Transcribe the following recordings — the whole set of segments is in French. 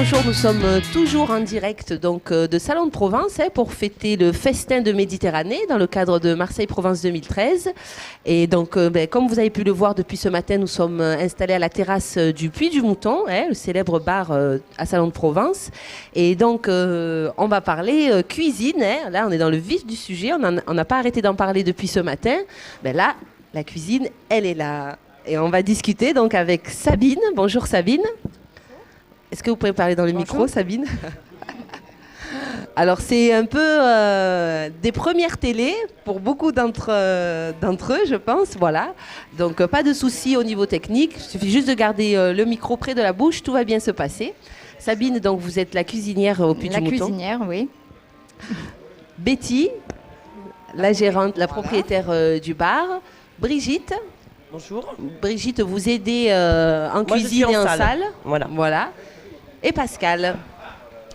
bonjour, nous sommes toujours en direct de Salon de Provence pour fêter le festin de Méditerranée dans le cadre de Marseille-Provence 2013. Et donc, comme vous avez pu le voir depuis ce matin, nous sommes installés à la terrasse du Puy du Mouton, le célèbre bar à Salon de Provence. Et donc, on va parler cuisine. Là, on est dans le vif du sujet, on n'a pas arrêté d'en parler depuis ce matin. Là, la cuisine, elle est là. Et on va discuter donc avec Sabine. Bonjour Sabine. Est-ce que vous pouvez parler dans le micro, Sabine? Alors, c'est un peu des premières télés pour beaucoup d'entre eux, je pense. Voilà. Donc, pas de soucis au niveau technique. Il suffit juste de garder le micro près de la bouche. Tout va bien se passer. Sabine, donc, vous êtes la cuisinière au Puy du Mouton. La cuisinière, oui. Betty, la gérante, la propriétaire du bar. Brigitte. Bonjour. Brigitte, vous aidez en cuisine et en salle. Voilà. Et Pascal.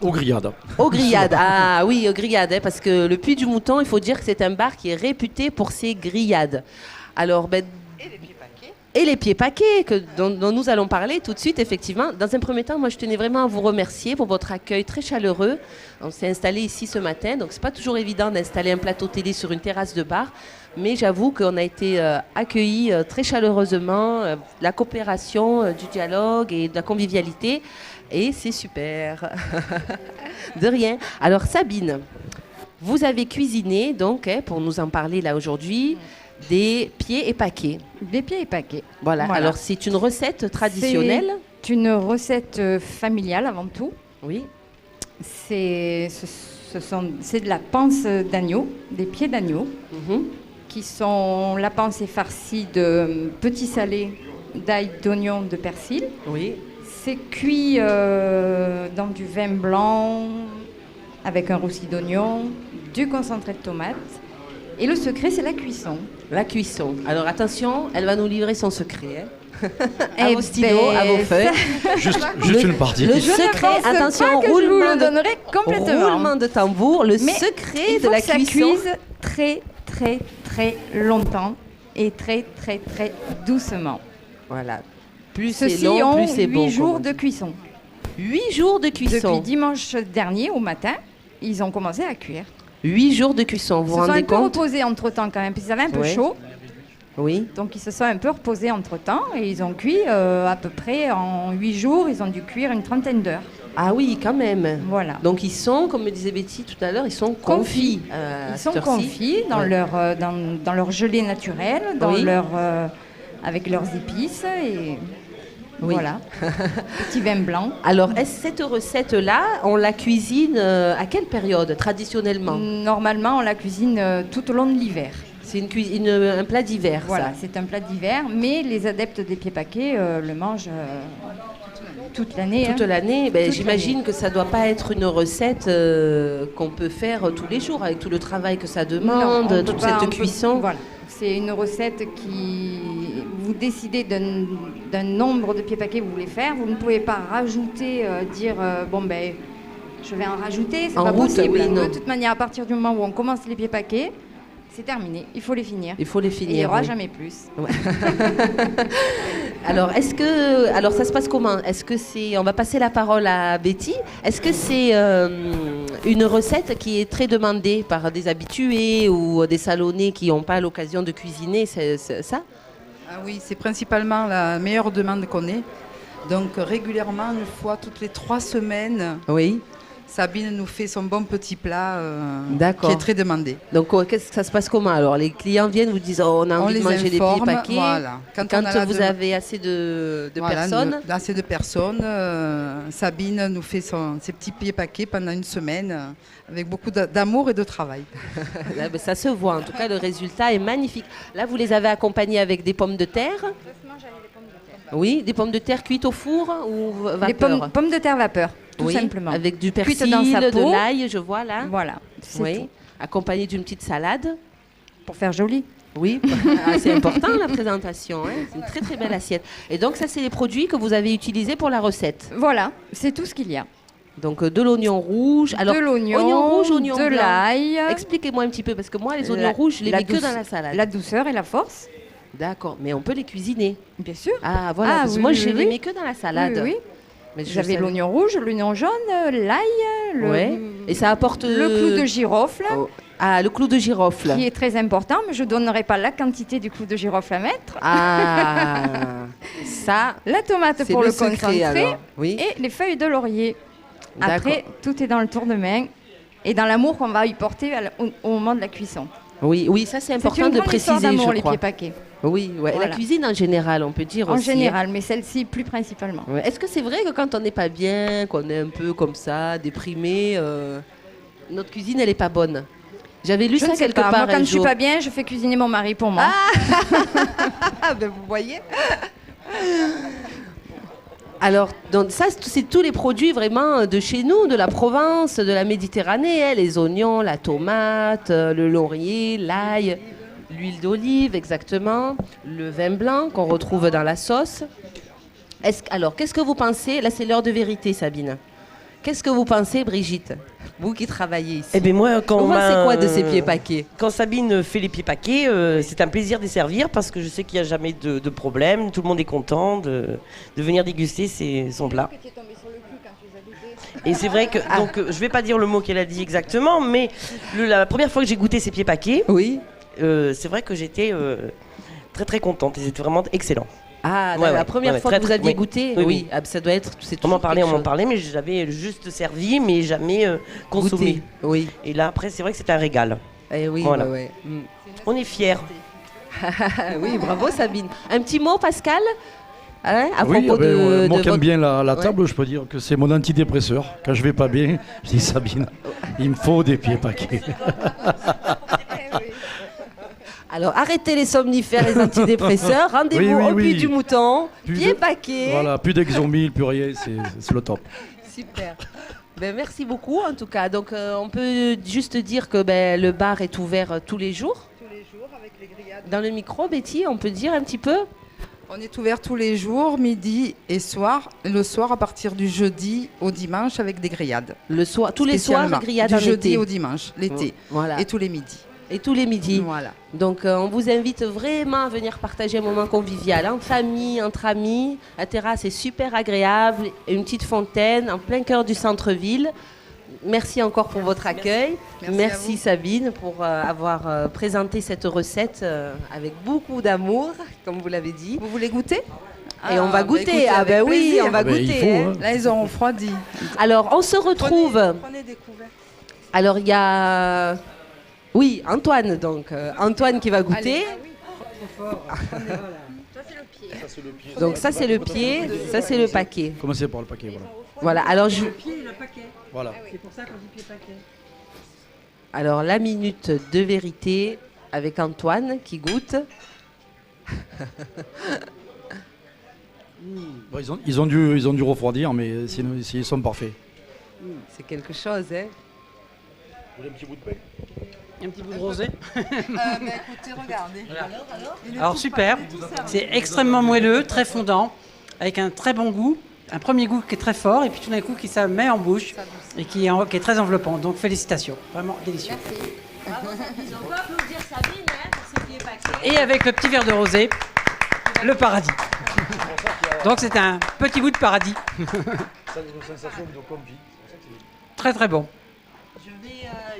Aux grillades. Aux grillades. Ah oui, aux grillades, parce que le Puy du Mouton, il faut dire que c'est un bar qui est réputé pour ses grillades. Alors, et les pieds paquets. Et les pieds paquets, dont nous allons parler tout de suite, effectivement. Dans un premier temps, moi, je tenais vraiment à vous remercier pour votre accueil très chaleureux. On s'est installé ici ce matin, donc c'est pas toujours évident d'installer un plateau télé sur une terrasse de bar. Mais j'avoue qu'on a été accueillis très chaleureusement, la coopération, du dialogue et de la convivialité. Et c'est super. De rien. Alors Sabine, vous avez cuisiné, donc, pour nous en parler là aujourd'hui, des pieds et paquets. Des pieds et paquets. Voilà. Alors c'est une recette traditionnelle. C'est une recette familiale avant tout. Oui. C'est de la panse d'agneau, des pieds d'agneau. La panse est farcie de petits salés, d'ail, d'oignon, de persil. Oui. C'est cuit dans du vin blanc avec un roussi d'oignon, du concentré de tomate. Et le secret, c'est la cuisson. La cuisson. Alors attention, elle va nous livrer son secret. À vos stylos, à vos feuilles. Juste une partie. Le secret, attention, je vous le donnerai complètement. Roulement de tambour, le secret de la cuisson. Il faut que ça cuise très, très, très longtemps et très, très, très doucement. Voilà. Plus c'est Ceux-ci long, ont plus c'est bon. 8 jours de cuisson. 8 jours de cuisson. Depuis dimanche dernier au matin, ils ont commencé à cuire. 8 jours de cuisson, vous vous rendez compte? Ils se sont un peu reposés entre-temps quand même, parce qu'ils avaient un peu chaud. Oui. Donc ils se sont un peu reposés entre-temps et ils ont cuit à peu près en 8 jours, ils ont dû cuire une trentaine d'heures. Ah oui, quand même. Voilà. Donc ils sont, comme me disait Betty tout à l'heure, ils sont confits. Ils sont confits dans leur gelée naturelle, avec leurs épices et... Oui. Voilà, petit vin blanc. Alors, cette recette-là, on la cuisine à quelle période, traditionnellement? Normalement, on la cuisine tout au long de l'hiver. C'est un plat d'hiver, voilà, ça. C'est un plat d'hiver, mais les adeptes des pieds paquets le mangent toute l'année. Toute l'année, j'imagine que ça ne doit pas être une recette qu'on peut faire tous les jours, avec tout le travail que ça demande, toute cette cuisson. Voilà. C'est une recette qui... Vous décidez d'un nombre de pieds paquets que vous voulez faire. Vous ne pouvez pas rajouter, je vais en rajouter. C'est pas possible. Oui, de toute manière, à partir du moment où on commence les pieds paquets, c'est terminé. Il faut les finir. Il faut les finir. Et il n'y aura jamais plus. Ouais. Alors, ça se passe comment? On va passer la parole à Betty. Est-ce que c'est une recette qui est très demandée par des habitués ou des salonnés qui n'ont pas l'occasion de cuisiner, c'est ça? Ah oui, c'est principalement la meilleure demande qu'on ait. Donc régulièrement, une fois toutes les 3 semaines, oui. Sabine nous fait son bon petit plat qui est très demandé. Donc ça se passe comment? Alors les clients viennent, vous disent on a envie de manger des pieds paquets. Voilà. Quand vous avez assez de personnes. Assez de personnes, Sabine nous fait ses petits pieds paquets pendant une semaine avec beaucoup d'amour et de travail. Là, ça se voit, en tout cas le résultat est magnifique. Là vous les avez accompagnés avec des pommes de terre. Oui, des pommes de terre cuites au four ou vapeur? Des pommes de terre vapeur. Tout simplement. Avec du persil, de l'ail, je vois là. Voilà, c'est tout. Accompagné d'une petite salade. Pour faire joli. Oui, c'est important la présentation. C'est une très très belle assiette. Et donc ça, c'est les produits que vous avez utilisés pour la recette. Voilà, c'est tout ce qu'il y a. Donc de l'oignon rouge. Alors, de l'oignon, oignon rouge, oignon de blanc. L'ail. Expliquez-moi un petit peu, parce que moi, les oignons rouges, je les mets que dans la salade. La douceur et la force. D'accord, mais on peut les cuisiner. Bien sûr. Ah voilà, parce que moi je les mets que dans la salade. Oui. Vous avez l'oignon rouge, l'oignon jaune, l'ail, et ça apporte le clou de girofle. Ah, le clou de girofle. Qui est très important, mais je ne donnerai pas la quantité du clou de girofle à mettre. Ah, ça. La tomate pour le concentré oui. et les feuilles de laurier. Après, tout est dans le tour de main et dans l'amour qu'on va y porter au moment de la cuisson. Oui, oui, ça c'est important de préciser, je crois. Les pieds paquets. Oui, voilà. La cuisine en général, on peut dire en aussi. En général, mais celle-ci plus principalement. Est-ce que c'est vrai que quand on n'est pas bien, qu'on est un peu comme ça, déprimé, notre cuisine, elle n'est pas bonne? J'avais lu ça quelque part. Moi, quand je suis pas bien, je fais cuisiner mon mari pour moi. Ben, vous voyez. Alors, donc, ça, c'est tous les produits vraiment de chez nous, de la Provence, de la Méditerranée, hein, les oignons, la tomate, le laurier, l'ail, l'huile d'olive, exactement, le vin blanc qu'on retrouve dans la sauce. Alors, qu'est-ce que vous pensez? Là, c'est l'heure de vérité, Sabine. Qu'est-ce que vous pensez, Brigitte? Vous qui travaillez ici. Eh bien moi, vous pensez quoi de ces pieds paquets? Quand Sabine fait les pieds paquets, c'est un plaisir de les servir parce que je sais qu'il n'y a jamais de problème. Tout le monde est content de venir déguster son plat. Et c'est vrai que, donc, je ne vais pas dire le mot qu'elle a dit exactement, mais la première fois que j'ai goûté ces pieds paquets, c'est vrai que j'étais très très contente. Ils étaient vraiment excellents. Ah, la première fois que vous aviez goûté, oui. Ah, ça doit être. On m'en parlait, mais j'avais juste servi, mais jamais consommé. Goûté, oui. Et là, après, c'est vrai que c'est un régal. Eh oui, voilà. On est fiers. Oui, bravo Sabine. Un petit mot, Pascal, à oui, propos de moi qui aime votre... bien la table, je peux dire que c'est mon antidépresseur. Quand je vais pas bien, je dis Sabine, il me faut des pieds paquets. Alors, arrêtez les somnifères, les antidépresseurs, rendez-vous au Puy du Mouton, pieds paquets. Voilà, plus d'Exomil, plus rien, c'est le top. Super. Ben, merci beaucoup en tout cas. Donc, on peut juste dire que le bar est ouvert tous les jours. Tous les jours avec les grillades. Dans le micro, Betty, on peut dire un petit peu? On est ouvert tous les jours, midi et soir. Le soir à partir du jeudi au dimanche avec des grillades. Le soir, tous les soirs, grillades en été. Du jeudi au dimanche, l'été. Voilà. Et tous les midis. Et tous les midis. Voilà. Donc on vous invite vraiment à venir partager un moment convivial, en famille, entre amis. La terrasse est super agréable, une petite fontaine en plein cœur du centre-ville. Merci encore pour votre accueil. Merci Sabine pour avoir présenté cette recette avec beaucoup d'amour, comme vous l'avez dit. Vous voulez goûter? Et on va goûter. Ah ben oui, on va goûter. Il faut, hein. Là, ils ont refroidi. Alors, on se retrouve. Prenez des couverts. Alors, il y a... Oui, Antoine, donc. Antoine qui va goûter. Donc ça, c'est le pied. Ça, c'est le paquet. Commencez par le paquet, voilà. Voilà, alors je... Le pied et le paquet. Voilà. C'est pour ça qu'on dit pied paquet. Alors, la minute de vérité avec Antoine qui goûte. Bon, ils ont dû refroidir, mais sinon, ils sont parfaits. C'est quelque chose, hein. Vous voulez un petit bout de pain? Un petit bout de rosé. Écoutez, regardez. Alors super, c'est extrêmement moelleux, très fondant, avec un très bon goût, un premier goût qui est très fort, et puis tout d'un coup qui se met en bouche et qui est très enveloppant. Donc félicitations, vraiment délicieux. Merci. On peut applaudir Sabine pour ses pieds paquets. Et avec le petit verre de rosé, le paradis. Donc c'est un petit bout de paradis. Très très bon.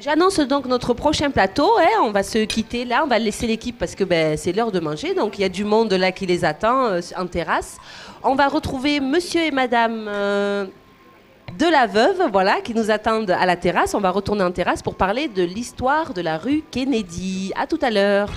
J'annonce donc notre prochain plateau. Hein, on va se quitter là, on va laisser l'équipe parce que c'est l'heure de manger. Donc il y a du monde là qui les attend en terrasse. On va retrouver monsieur et madame de la Veuve, voilà, qui nous attendent à la terrasse. On va retourner en terrasse pour parler de l'histoire de la rue Kennedy. À tout à l'heure.